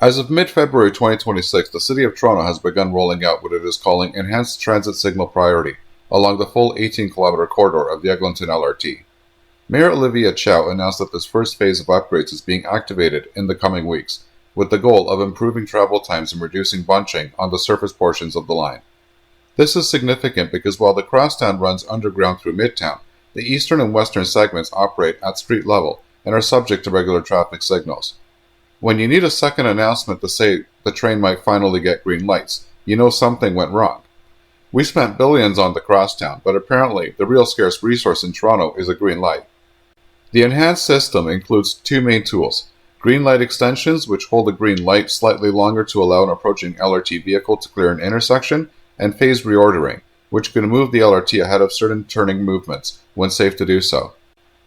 As of mid-February 2026, the City of Toronto has begun rolling out what it is calling Enhanced Transit Signal Priority along the full 18-kilometer corridor of the Eglinton LRT. Mayor Olivia Chow announced that this first phase of upgrades is being activated in the coming weeks, with the goal of improving travel times and reducing bunching on the surface portions of the line. This is significant because while the crosstown runs underground through Midtown, the eastern and western segments operate at street level and are subject to regular traffic signals. When you need a second announcement to say the train might finally get green lights, you know something went wrong. We spent billions on the crosstown, but apparently the real scarce resource in Toronto is a green light. The enhanced system includes two main tools: green light extensions, which hold a green light slightly longer to allow an approaching LRT vehicle to clear an intersection, and phase reordering, which can move the LRT ahead of certain turning movements when safe to do so.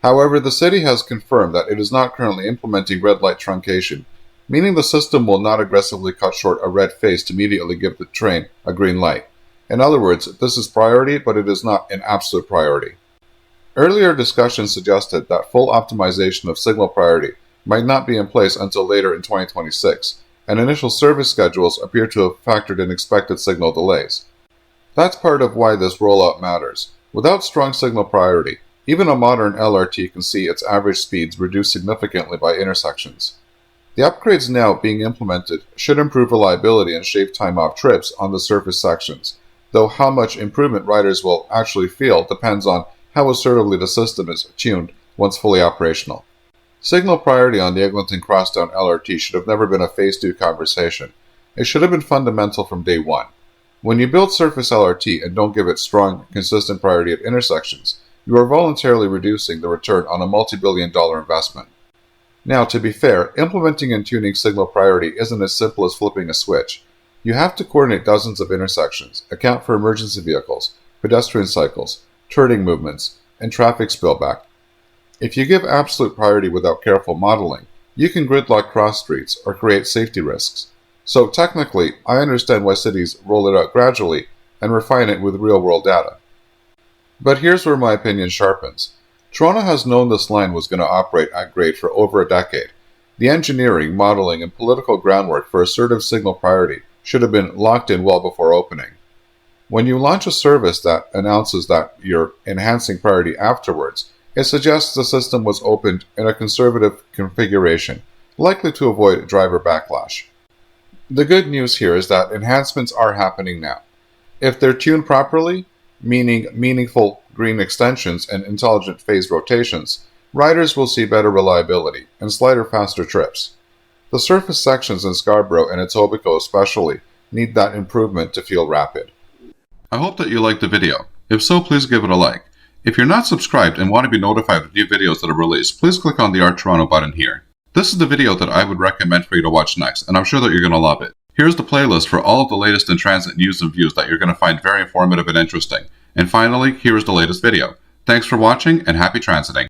However, the city has confirmed that it is not currently implementing red light truncation, meaning the system will not aggressively cut short a red phase to immediately give the train a green light. In other words, this is priority, but it is not an absolute priority. Earlier discussions suggested that full optimization of signal priority might not be in place until later in 2026, and initial service schedules appear to have factored in expected signal delays. That's part of why this rollout matters. Without strong signal priority, even a modern LRT can see its average speeds reduced significantly by intersections. The upgrades now being implemented should improve reliability and shave time off trips on the surface sections, though how much improvement riders will actually feel depends on how assertively the system is tuned once fully operational. Signal priority on the Eglinton Crosstown LRT should have never been a Phase 2 conversation. It should have been fundamental from day one. When you build surface LRT and don't give it strong, consistent priority at intersections, you are voluntarily reducing the return on a multi-billion-dollar investment. Now, to be fair, implementing and tuning signal priority isn't as simple as flipping a switch. You have to coordinate dozens of intersections, account for emergency vehicles, pedestrian cycles, turning movements, and traffic spillback. If you give absolute priority without careful modeling, you can gridlock cross streets or create safety risks. So technically, I understand why cities roll it out gradually and refine it with real-world data. But here's where my opinion sharpens. Toronto has known this line was going to operate at grade for over a decade. The engineering, modeling, and political groundwork for assertive signal priority should have been locked in well before opening. When you launch a service that announces that you're enhancing priority afterwards, it suggests the system was opened in a conservative configuration, likely to avoid driver backlash. The good news here is that enhancements are happening now. If they're tuned properly, meaning meaningful green extensions and intelligent phase rotations, riders will see better reliability and slighter, faster trips. The surface sections in Scarborough and Etobicoke especially need that improvement to feel rapid. I hope that you liked the video. If so, please give it a like. If you're not subscribed and want to be notified of new videos that are released, please click on the Art Toronto button here. This is the video that I would recommend for you to watch next, and I'm sure that you're going to love it. Here's the playlist for all of the latest in transit news and views that you're going to find very informative and interesting. And finally, here is the latest video. Thanks for watching and happy transiting.